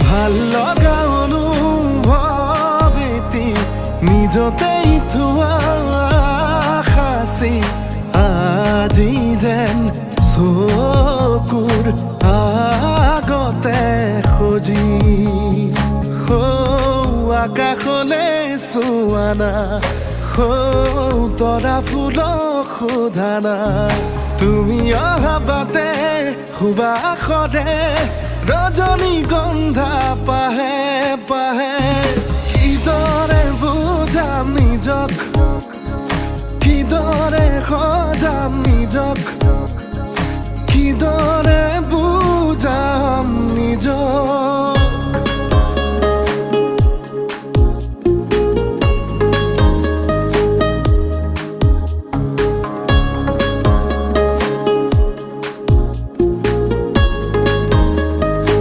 ভাল লগা অনুভৱ এটি নিজতেই থোৱা সাঁচি আজি যেন চকুৰ আগতে সজি আকাশলে চোৱা না তৰা ফুলক সোধা না তুমি অহা বাটে সুবাসৰে ৰজনীগন্ধা পাহে পাহে কিদৰে বুজাম নিজক কিদৰে সজাম নিজক কিদৰে বুজাম নিজক